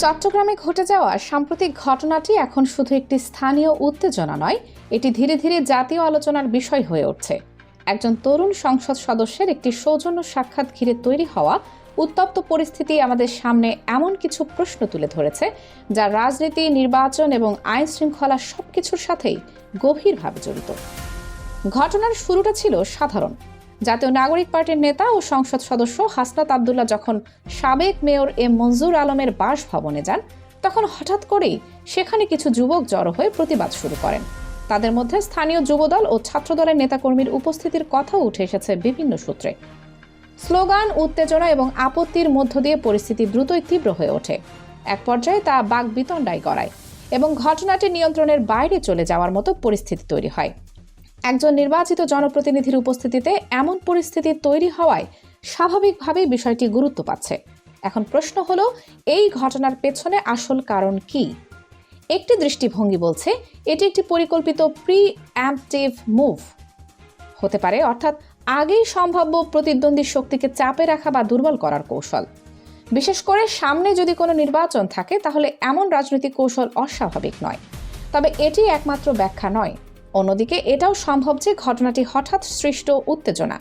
চট্টগ্রামে ঘটে যাওয়া সাম্প্রতিক ঘটনাটি এখন শুধু একটি স্থানীয় উত্তেজনা নয়, এটি ধীরে ধীরে জাতীয় আলোচনার বিষয় হয়ে উঠছে। একজন তরুণ সংসদ সদস্যের একটি সৌজন্য সাক্ষাৎ ঘিরে তৈরি হওয়া উত্তপ্ত পরিস্থিতি আমাদের সামনে এমন কিছু প্রশ্ন তুলে ধরেছে যা রাজনীতি, নির্বাচন এবং আইন শৃঙ্খলা সবকিছুর সাথেই গভীরভাবে জড়িত। ঘটনার শুরুটা ছিল সাধারণ। জাতীয় নাগরিক পার্টির নেতা ও সংসদ সদস্য হাসনাত আব্দুল্লাহ যখন সাবেক মেয়র এম মঞ্জুর আলমের বাসভবনে যান, তখন হঠাৎ করেই সেখানে কিছু যুবক জড়ো হয়ে প্রতিবাদ শুরু করেন। তাদের মধ্যে স্থানীয় যুবদল ও ছাত্রদলের নেতাকর্মীর উপস্থিতির কথাও উঠে এসেছে বিভিন্ন সূত্রে। স্লোগান, উত্তেজনা এবং আপত্তির মধ্য দিয়ে পরিস্থিতি দ্রুতই তীব্র হয়ে ওঠে। এক পর্যায়ে তা বাকবিতণ্ডায় গড়ায় এবং ঘটনাটি নিয়ন্ত্রণের বাইরে চলে যাওয়ার মতো পরিস্থিতি তৈরি হয়। একজন নির্বাচিত জনপ্রতিনিধির উপস্থিতিতে এমন পরিস্থিতি তৈরি হওয়ায় স্বাভাবিকভাবেই বিষয়টি গুরুত্ব পাচ্ছে। এখন প্রশ্ন হলো, এই ঘটনার পেছনে আসল কারণ কি? একটি দৃষ্টিভঙ্গি বলছে এটি একটি পরিকল্পিত প্রি-অ্যাম্পটিভ মুভ হতে পারে, অর্থাৎ আগেই সম্ভাব্য প্রতিদ্বন্দ্বী শক্তিকে চাপে রাখা বা দুর্বল করার কৌশল। বিশেষ করে সামনে যদি কোনো নির্বাচন থাকে, তাহলে এমন রাজনৈতিক কৌশল অস্বাভাবিক নয়। তবে এটি একমাত্র ব্যাখ্যা নয়। অন্যদিকে এটাও সম্ভব যে ঘটনাটি হঠাৎ সৃষ্ট উত্তেজনা,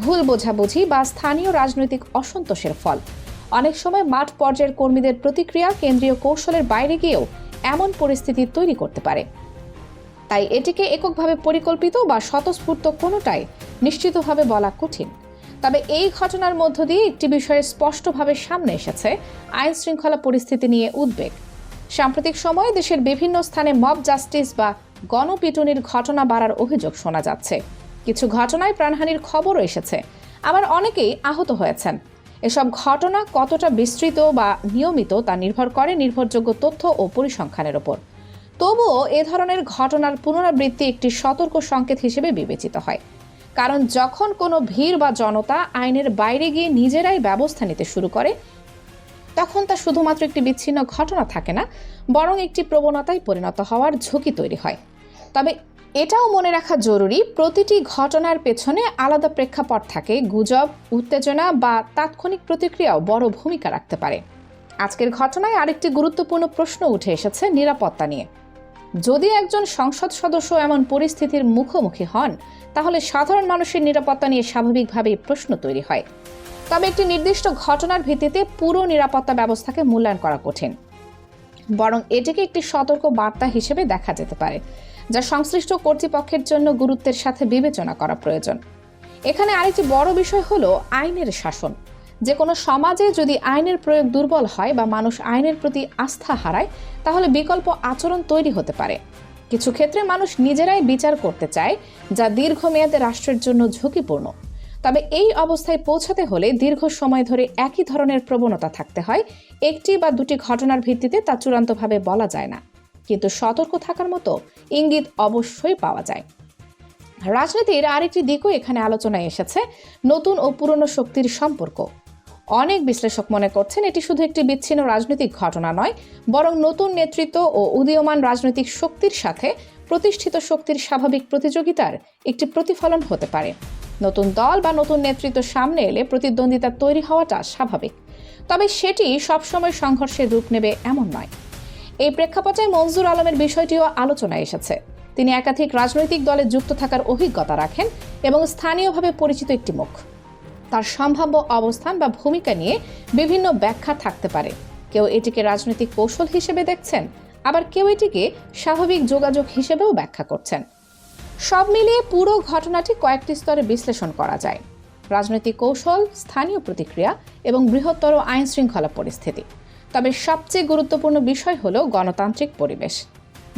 ভুল বোঝাবুঝি বা স্থানীয় রাজনৈতিক অসন্তোষের ফল। অনেক সময় মাঠ পর্যায়ের কর্মীদের প্রতিক্রিয়া কেন্দ্রীয় কৌশলের বাইরে গিয়েও এমন পরিস্থিতি তৈরি করতে পারে। তাই এটিকে এককভাবে পরিকল্পিত বা স্বতঃস্ফূর্ত কোনোটাই নিশ্চিতভাবে বলা কঠিন। তবে এই ঘটনার মধ্য দিয়ে একটি বিষয়ে স্পষ্টভাবে সামনে এসেছে আইন শৃঙ্খলা পরিস্থিতি নিয়ে উদ্বেগ। সাম্প্রতিক সময়ে দেশের বিভিন্ন স্থানে মব জাস্টিস বা গণপিটুনির ঘটনা বাড়ার অভিযোগ শোনা যাচ্ছে। কিছু ঘটনায় প্রাণহানির খবরও এসেছে, আবার অনেকেই আহত হয়েছেন। এসব ঘটনা কতটা বিস্তৃত বা নিয়মিত তা নির্ভর করে নির্ভরযোগ্য তথ্য ও পরিসংখ্যানের ওপর। তবুও এ ধরনের ঘটনার পুনরাবৃত্তি একটি সতর্ক সংকেত হিসেবে বিবেচিত হয়। কারণ যখন কোনো ভিড় বা জনতা আইনের বাইরে গিয়ে নিজেরাই ব্যবস্থা নিতে শুরু করে, তখন তা শুধুমাত্র একটি বিচ্ছিন্ন ঘটনা থাকে না, বরং একটি প্রবণতায় পরিণত হওয়ার ঝুঁকি তৈরি হয়। তবে এটাও মনে রাখা জরুরি, প্রতিটি ঘটনার পেছনে আলাদা প্রেক্ষাপট থাকে। গুজব, উত্তেজনা বা তাৎক্ষণিক প্রতিক্রিয়াও বড় ভূমিকা রাখতে পারে। আজকের ঘটনায় আরেকটি গুরুত্বপূর্ণ প্রশ্ন উঠে এসেছে নিরাপত্তা নিয়ে। যদি একজন সংসদ সদস্য এমন পরিস্থিতির মুখোমুখি হন, তাহলে সাধারণ মানুষের নিরাপত্তা নিয়ে স্বাভাবিকভাবেই প্রশ্ন তৈরি হয়। তবে একটি নির্দিষ্ট ঘটনার ভিত্তিতে পুরো নিরাপত্তা ব্যবস্থাকে মূল্যায়ন করা কঠিন, বরং এটিকে একটি সতর্ক বার্তা হিসেবে দেখা যেতে পারে, যা সংশ্লিষ্ট কর্তৃপক্ষের জন্য গুরুত্বের সাথে বিবেচনা করা প্রয়োজন। এখানে আরেকটি বড় বিষয় হলো আইনের শাসন। যে কোনো সমাজে যদি আইনের প্রয়োগ দুর্বল হয় বা মানুষ আইনের প্রতি আস্থা হারায়, তাহলে বিকল্প আচরণ তৈরি হতে পারে। কিছু ক্ষেত্রে মানুষ নিজেরাই বিচার করতে চায়, যা দীর্ঘমেয়াদে রাষ্ট্রের জন্য ঝুঁকিপূর্ণ। তবে এই অবস্থায় পৌঁছাতে হলে দীর্ঘ সময় ধরে একই ধরনের প্রবণতা থাকতে হয়। একটি বা দুটি ঘটনার ভিত্তিতে তা চূড়ান্তভাবে বলা যায় না, কিন্তু সতর্ক থাকার মতো ইঙ্গিত অবশ্যই পাওয়া যায়। রাজনীতির আরেকটি দিকও এখানে আলোচনায় এসেছে, নতুন ও পুরনো শক্তির সম্পর্ক। অনেক বিশ্লেষক মনে করছেন এটি শুধু একটি বিচ্ছিন্ন রাজনৈতিক ঘটনা নয়, বরং নতুন নেতৃত্ব ও উদীয়মান রাজনৈতিক শক্তির সাথে প্রতিষ্ঠিত শক্তির স্বাভাবিক প্রতিযোগিতার একটি প্রতিফলন হতে পারে। নতুন দল বা নতুন নেতৃত্ব সামনে এলে প্রতিদ্বন্দ্বিতা তৈরি হওয়াটা স্বাভাবিক, তবে সেটি সবসময় সংঘর্ষের রূপ নেবে এমন নয়। এই প্রেক্ষাপটে মঞ্জুর আলমের বিষয়টিও আলোচনায় এসেছে। তিনি একাধিক রাজনৈতিক দলে যুক্ত থাকার অভিজ্ঞতা রাখেন এবং স্থানীয়ভাবে পরিচিত একটি মুখ। তার সম্ভাব্য অবস্থান বা ভূমিকা নিয়ে বিভিন্ন ব্যাখ্যা থাকতে পারে। কেউ এটিকে রাজনৈতিক কৌশল হিসেবে দেখছেন, আবার কেউ এটিকে স্বাভাবিক যোগাযোগ হিসেবেও ব্যাখ্যা করছেন। সব মিলিয়ে পুরো ঘটনাটি কয়েকটি স্তরে বিশ্লেষণ করা যায়: রাজনৈতিক কৌশল, স্থানীয় প্রতিক্রিয়া এবং বৃহত্তর আইন শৃঙ্খলা পরিস্থিতি। তবে সবচেয়ে গুরুত্বপূর্ণ বিষয় হলো গণতান্ত্রিক পরিবেশ।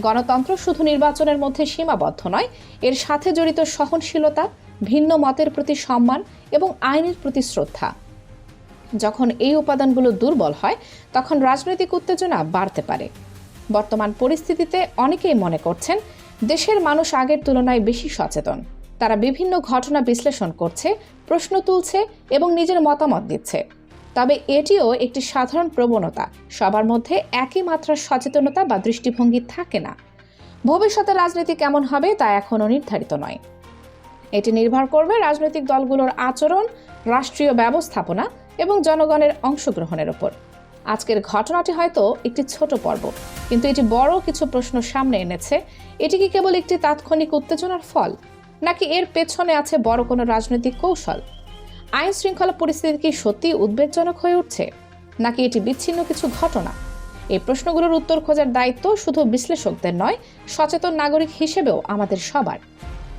গণতন্ত্র শুধু নির্বাচনের মধ্যে সীমাবদ্ধ নয়, এর সাথে জড়িত সহনশীলতা, ভিন্ন মতের প্রতি সম্মান এবং আইনের প্রতি শ্রদ্ধা। যখন এই উপাদানগুলো দুর্বল হয়, তখন রাজনৈতিক উত্তেজনা বাড়তে পারে। বর্তমান পরিস্থিতিতে অনেকেই মনে করছেন দেশের মানুষ আগের তুলনায় বেশি সচেতন। তারা বিভিন্ন ঘটনা বিশ্লেষণ করছে, প্রশ্ন তুলছে এবং নিজের মতামত দিচ্ছে। তবে এটিও একটি সাধারণ প্রবণতা, সবার মধ্যে একই মাত্রার সচেতনতা বা দৃষ্টিভঙ্গি থাকে না। ভবিষ্যতে রাজনীতি কেমন হবে তা এখনও নির্ধারিত নয়। এটি নির্ভর করবে রাজনৈতিক দলগুলোর আচরণ, রাষ্ট্রীয় ব্যবস্থাপনা এবং জনগণের অংশগ্রহণের উপর। আজকের ঘটনাটি হয়তো একটি ছোট পর্ব, কিন্তু এটি বড় কিছু প্রশ্ন সামনে এনেছে। এটি কি কেবল একটি তাৎক্ষণিক উত্তেজনার ফল, নাকি এর পেছনে আছে বড় কোনো রাজনৈতিক কৌশল? আইন শৃঙ্খলা পরিস্থিতি কি সত্যি উদ্বেগজনক হয়ে উঠছে, নাকি এটি বিচ্ছিন্ন কিছু ঘটনা? এই প্রশ্নগুলোর উত্তর খোঁজার দায়িত্ব শুধু বিশ্লেষকদের নয়, সচেতন নাগরিক হিসেবেও আমাদের সবার।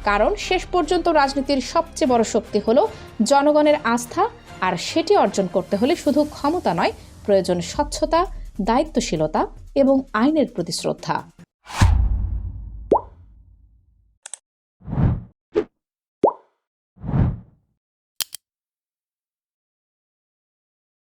কারণ শেষ পর্যন্ত রাজনীতির সবচেয়ে বড় শক্তি হলো জনগণের আস্থা, আর সেটি অর্জন করতে হলে শুধু ক্ষমতা নয়, প্রয়োজন স্বচ্ছতা, দায়িত্বশীলতা এবং আইনের প্রতি শ্রদ্ধা।